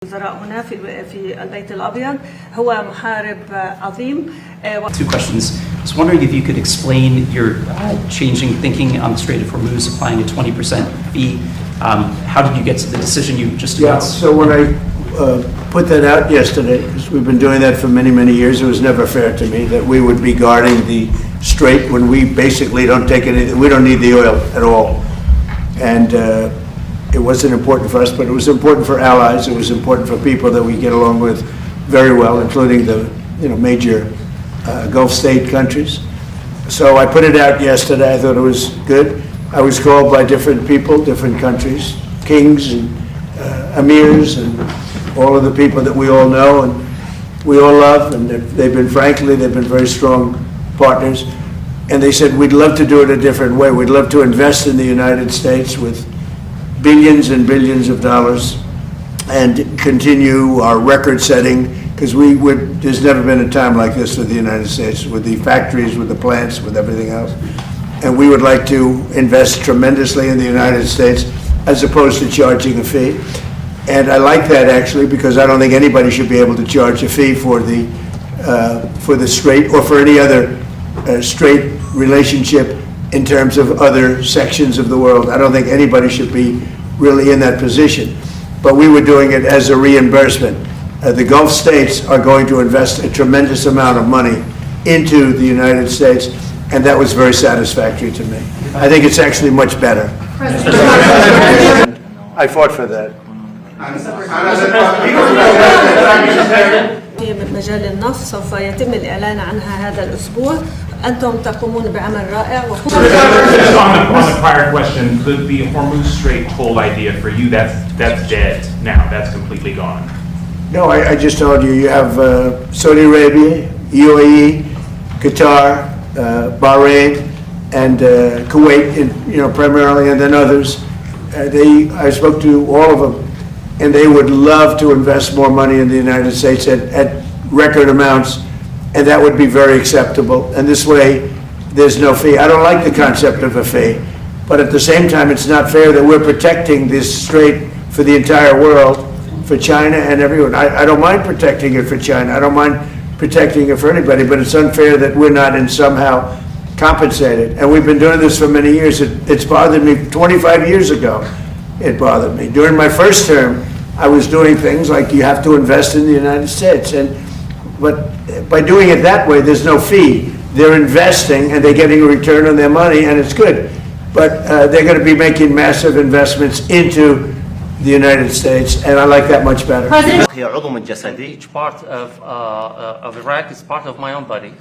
الوزراء هنا في البيت الأبيض هو محارب عظيم. Two questions. I was wondering if you could explain your changing thinking on the Strait of Hormuz, applying a 20% fee. How did you get to the decision you just announced? Yeah, so when I put that out yesterday, because we've been doing that for many, many years, it was never fair to me that we would be guarding the strait when we basically don't take anything, we don't need the oil at all. And it wasn't important for us, but it was important for allies. It was important for people that we get along with very well, including the major Gulf state countries. So I put it out yesterday. I thought it was good. I was called by different people, different countries, kings and emirs and all of the people that we all know and we all love, and they've been very strong partners. And they said, we'd love to do it a different way. We'd love to invest in the United States with billions and billions of dollars and continue our record setting, because there's never been a time like this for the United States, with the factories, with the plants, with everything else. And we would like to invest tremendously in the United States as opposed to charging a fee. And I like that, actually, because I don't think anybody should be able to charge a fee for the strait or for any other strait relationship in terms of other sections of the world. I don't think anybody should be really in that position. But we were doing it as a reimbursement. The Gulf states are going to invest a tremendous amount of money into the United States, and that was very satisfactory to me. I think it's actually much better. I fought for that. في مجال النفط سوف يتم الإعلان عنها هذا الأسبوع. أنتم تقومون بعمل رائع. On the prior question, the Hormuz Strait toll idea for you, that's dead now. That's completely gone. No, I just told you have Saudi Arabia, UAE, Qatar, Bahrain, and Kuwait, primarily, and then others. I spoke to all of them, and they would love to invest more money in the United States at record amounts, and that would be very acceptable. And this way, there's no fee. I don't like the concept of a fee, but at the same time, it's not fair that we're protecting this strait for the entire world, for China and everyone. I don't mind protecting it for China. I don't mind protecting it for anybody, but it's unfair that we're not in somehow compensated. And we've been doing this for many years. It's bothered me 25 years ago. It bothered me. During my first term, I was doing things like you have to invest in the United States. But by doing it that way, there's no fee. They're investing and they're getting a return on their money, and it's good. But they're going to be making massive investments into the United States, and I like that much better. Each part of Iraq is part of my own body.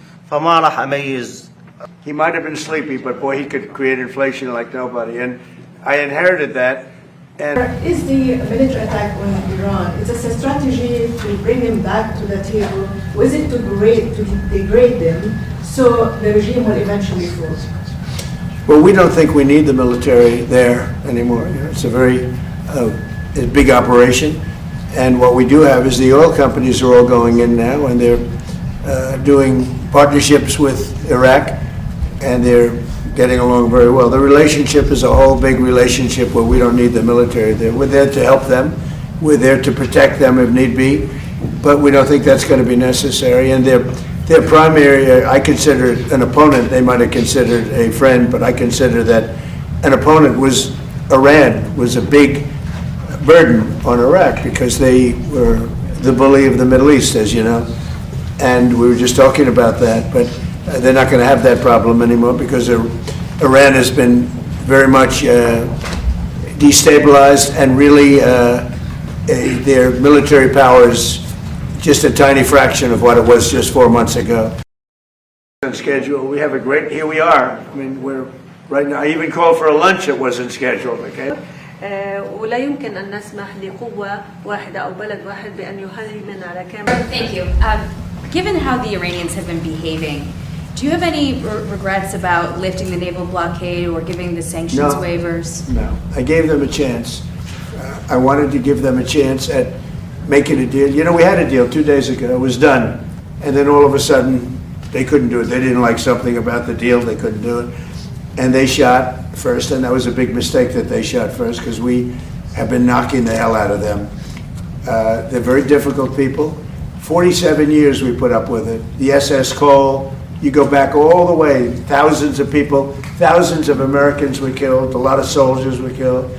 He might have been sleepy, but boy, he could create inflation like nobody. And I inherited that. And is the military attack on Iran, is this a strategy to bring them back to the table? Or is it to degrade them so the regime will eventually fall? Well, we don't think we need the military there anymore. It's a very big operation. And what we do have is the oil companies are all going in now, and they're doing partnerships with Iraq, and they're getting along very well. The relationship is a whole big relationship where we don't need the military there. We're there to help them. We're there to protect them if need be, but we don't think that's going to be necessary. And their primary, I consider an opponent. They might have considered a friend, but I consider that an opponent was Iran, was a big burden on Iraq because they were the bully of the Middle East, as you know. And we were just talking about that, but they're not going to have that problem anymore because Iran has been very much destabilized, and really their military power is just a tiny fraction of what it was just 4 months ago. On schedule, we have here we are. I mean, we're right now. I even called for a lunch that wasn't scheduled. Okay. ولا يمكن أن نسمح لقوة واحدة أو بلد واحد بأن يهيمن على كامل. Thank you. Given how the Iranians have been behaving, do you have any regrets about lifting the naval blockade or giving the sanctions waivers? No. I gave them a chance. I wanted to give them a chance at making a deal. We had a deal 2 days ago. It was done. And then all of a sudden, they couldn't do it. They didn't like something about the deal. They couldn't do it. And they shot first, and that was a big mistake that they shot first, because we have been knocking the hell out of them. They're very difficult people. 47 years we put up with it. The SS Cole, you go back all the way, thousands of people, thousands of Americans were killed, a lot of soldiers were killed.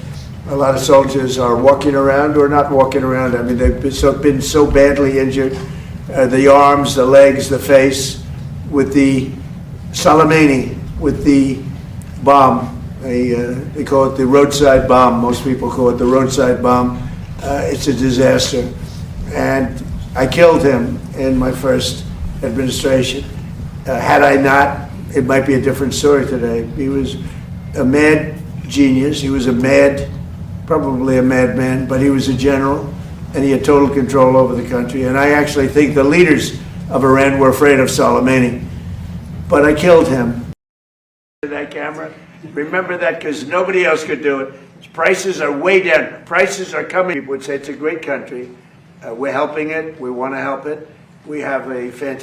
A lot of soldiers are walking around or not walking around. I mean, they've been so badly injured, the arms, the legs, the face, with the Soleimani, with the bomb. They call it the roadside bomb. Most people call it the roadside bomb. It's a disaster. And I killed him in my first administration. Had I not, it might be a different story today. He was a mad genius. He was probably a madman, but he was a general, and he had total control over the country. And I actually think the leaders of Iran were afraid of Soleimani. But I killed him. That camera, remember that, because nobody else could do it. Prices are way down. Prices are coming. People would say it's a great country. We're helping it. We want to help it. We have a fantastic